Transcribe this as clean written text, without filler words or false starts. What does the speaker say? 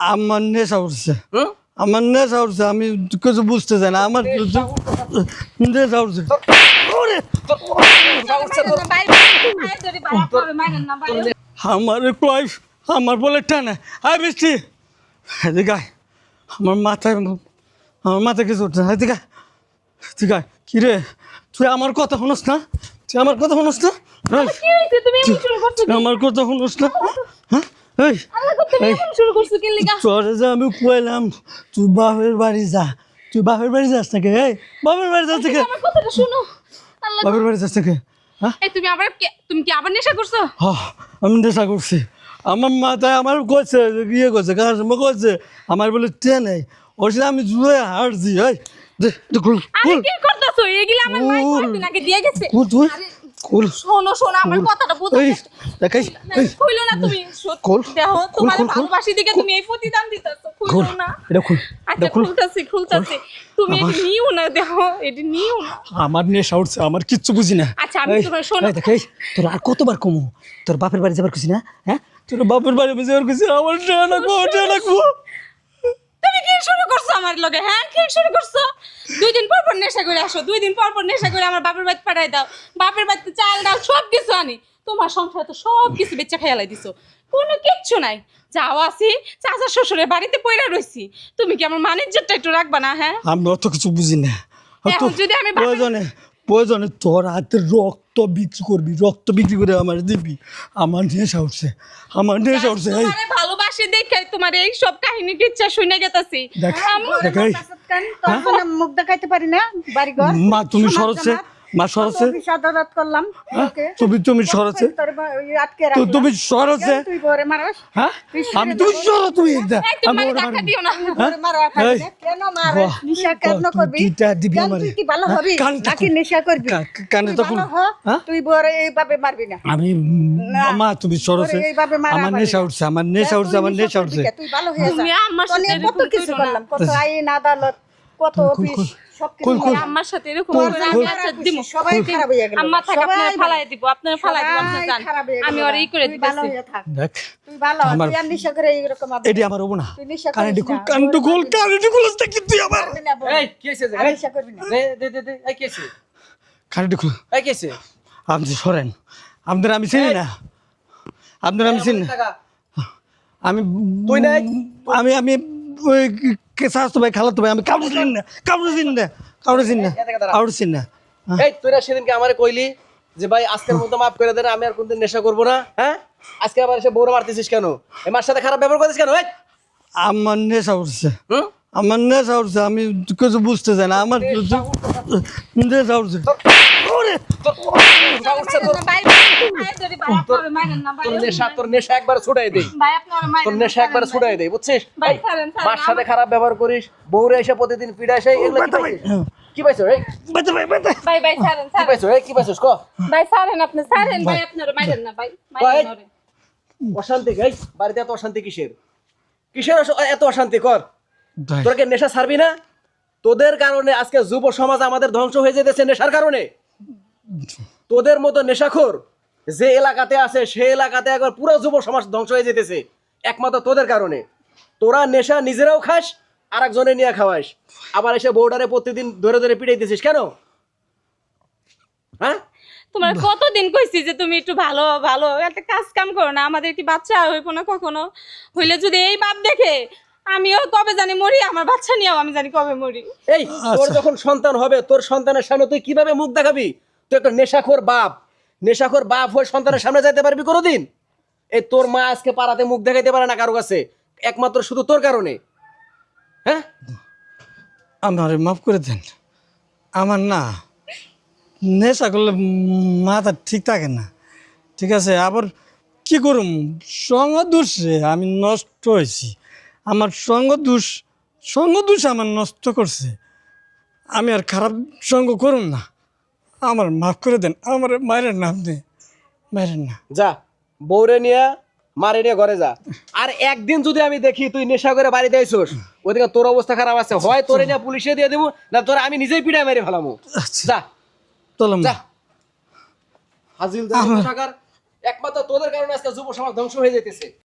আমার নেশা উঠছে, আমার নেশা উঠছে, আমি কিছু বুঝতে চাই না, আমার নেশা উঠছে। ওরে! আমার কয় আমার বলে টানে, আয় বৃষ্টি এদিকে আয়। আমার মাথায় কিছু উঠছে, এদিকে আয়, এদিকে আয়। কি রে, তুই আমার কথা শুনস না? তুই আমার কথা শুনস না? তুই আমার কথা শুনস না? হ্যাঁ এই তোরে যে আমি কইলাম তুই বাপের বাড়ি যা, তুই বাপের বাড়ি যাস নাকি? এই বাপের বাড়ি যাস নাকি? বাপের বাড়ি যাস নাকি? হ্যাঁ তুমি কি আবার নেশা করছো? আমি নেশা করছি। আমার মাথায় আমার কইছে ইয়ে করছে, কার সময় কইছে আমার বলে ট্রেন নেই, ওর সাথে আমি জুয়ে হারছি। এই আরে কি করতেছো? এগুলা আমার মাই কয়দিন আগে দিয়ে গেছে। শোনো আমার কথাটা বুঝো। দেখাই কইলো না তুমি দেখো তোমার ভালোবাসি দিকে তুমি এই প্রতিদান দিতেছো। কইলো না এটা খুল, আচ্ছা খুলতাছি তুমি এটি নিও না, দেখো এটি নিও না। আমার নেশা উঠছে, আমার কিচ্ছু বুঝি না। আচ্ছা আমি তোমার শোনো দেখাই তোর আর কতবার কমু, তোর বাপের বাড়ি যাবার খুশি না? হ্যাঁ তোর বাপের বাড়ি যাবার খুশি, আমার লাগবো। তুমি কি শুরু করছো আমার লগে? হ্যাঁ কি শুরু করছো? 2 দিন পর নেশা করে আসো, 2 দিন পর নেশা করে আমার বাপের বাড়ি পাঠাই দাও, বাপের বাড়িতে চাল ডাল সব কিছু আনি, তোমার সংসারে তো সব কিছু বেচা খেয়ালাই দিছো, কোনো কিচ্ছু নাই। যাও আসি চাচা শ্বশুরের বাড়িতে পইরা রইছি, তুমি কি আমার মানিজ্যটা একটু রাখবা না? হ্যাঁ আমি অত কিছু বুঝি না। এখন যদি আমি প্রয়োজনে তোর হাতের রক্ত বিক্রি করবি, রক্ত বিক্রি করে আমার দিবি। আমার নেশা উঠছে, আমার নেশা উঠছে। এই তোমারে ভালোবাসি দেখে তোমার এই সব কাহিনী কিচ্ছা শুনে গেতাছি। দেখাই মুখ দেখাইতে পারি না বাড়ি ঘর। মা তুমি সরছে, মা সরছে, সাদাত করলাম তুমি সরছে, আটকে রাখলাম। তুমি সরছে। তুই বরে মারস? হ্যাঁ আমি তুই সর, তুই একদম তুমি টাকা দিও না। বরে মারা খাবি না? কেন মারস? নেশা কেন করবি? কিটা দিবি কেন আমারে? তুই কি ভালো হবি নাকি নেশা করবি? কানে তুই তখন ভালো হ, তুই বরে এইভাবে মারবি না। আমি মা তুমি সরছে, বরে এইভাবে মারা আমার নেশা উঠছে, আমার নেশা উঠছে, আমার নেশা উঠছে। তুই ভালো হয়ে যা। তুমি আমার তোর সাথে নিয়ে কত কিছু করলাম, কত আইন আদালত, কত অফিস, সব কিছু করলাম। আমার সাথে এরকম করে আমি আচ্ছা দিব, সবাই খারাপ হয়ে গেল। আম্মা থাক আপনারা ফালাই দিব, আপনারা ফালাই দিব, আপনি জান খারাপ হয়ে গেল। আমি ওর এই করে তুই ভালো দিতেছি। হয়ে থাক। দেখ তুই ভালো হ, তুই আর নেশা করে এইরকম এটি আমার হবো না। তুই নেশা কানে করিস ডিকুল, না। কানে ডিকুল, কানে ডিকুল তুই আমার করবি না বল। এই কি হইছে? আর নেশা করবি না। দে এই কি হইছে? কানে ডিকুল। এই কি হইছে? আপনি সরেন, আপনার আমি চিনি না, আপনার আমি চিনি না। আমি তুই নাই? আমি আমি ওই স্বাস্থ্য ভাই খালাতো ভাই, আমি কাউকে চিনি না, কাউকে চিনি না, কাউকে চিনি না, কাউকে চিনি না। এই তুই না সেদিনকে আমারে কইলি যে ভাই আজকের মতো মাফ করে দেন, আমি আর কোনদিন নেশা করব না। হ্যাঁ আজকে আবার এসে বউরে মারতেছিস কেন? এই মার সাথে খারাপ ব্যবহার করছিস কেন? এই আমার নেশা উঠছে, হুম? আমার নেশা উঠছে, আমি কিছু বুঝতে চাই না, আমার নেশা উঠছে। ওরে! নেশা উঠছে তোর? ভাই ধরে ভাই আপনারা মারেন না ভাই। তোর নেশা একবার ছুটাই দেই, ভাই আপনারা মারেন তোর নেশা একবার ছুটাই দেই, বুঝছিস? ভাই এই, ছাড়েন, মার সাথে খারাপ ব্যবহার করিস, বউরে এসে প্রতিদিন পিড়া এসে এগুলো কি পাইছিস? কি পাইছো? এই বেঁচে ভাই, বেঁচে। ভাই ছাড়েন কি পাইছো? এই কি পাইছিস ক? ভাই ছাড়েন, আপনি ছাড়েন, ভাই আপনারা মারেন না ভাই, মারেন না। অশান্তি গাই বাড়িতে এত অশান্তি কিসের? কিসের এত অশান্তি? কর ভাই, তোরা কি নেশা ছাড়বি না? তোদের কারণে আজকে যুব সমাজ আমাদের ধ্বংস হয়ে যেতেছে নেশার কারণে। তোদের মতো নেশাখোর যে এলাকাতে আছে সেই এলাকাতে একবার পুরো যুব সমাজ ধ্বংস হয়ে যেতেছে একমাত্র তোদের কারণে। তোরা নেশা নিজেরাও খাস, আর একজনে নিয়ে খাওয়াস, আবার এসে বউডারে প্রতিদিন ধরে ধরে পিটাইতেছিস কেন? হ্যাঁ তোমার কতদিন কইছি যে তুমি একটু ভালো ভালো একটা কাজ কাম করো না, আমাদের কি বাচ্চা হইব না কখনো? হইলে যদি এই বাপ দেখে আমিও কবে জানি মরি, আমার বাচ্চা নিয়েও আমি জানি কবে মরি। এই তোর যখন সন্তান হবে, তোর সন্তানের সামনে তুই কিভাবে মুখ দেখাবি? তুই একটা নেশাখোর বাপ, নেশাখোর বাপ হয়ে সন্তানের সামনে যাইতে পারবি কোনোদিন? এই তোর মা আজকে পাড়াতে মুখ দেখাইতে পারে না কারো কাছে, একমাত্র শুধু তোর কারণে। হ্যাঁ আমারে মাফ করে দেন। আমার না নেশা করলে মাথা ঠিক থাকে না, ঠিক আছে? আবার কি করুম, সঙ্গ দোষে আমি নষ্ট হয়েছি, আমার সঙ্গ দোষ আমার নষ্ট করছে। আমি আর খারাপ সঙ্গ করুন না, আমার মাফ করে দেন, আমার মায়ের না, আপনি মায়ের না। যা বউরে নিয়ে মারে নিয়ে ঘরে যা। আর একদিন যদি আমি দেখি তুই নেশা করে বাড়িতে আইসোস, ওদিকে তোর অবস্থা খারাপ আছে, হয় তোরে নিয়ে পুলিশে দিয়ে দেবো, না তোরে আমি নিজেই পিটাই মেরে ফেলামু। যা চললাম যা হাজিল টাকার একমাত্র তোদের কারণে আজকে যুব সমাজ ধ্বংস হয়ে যেতেছে।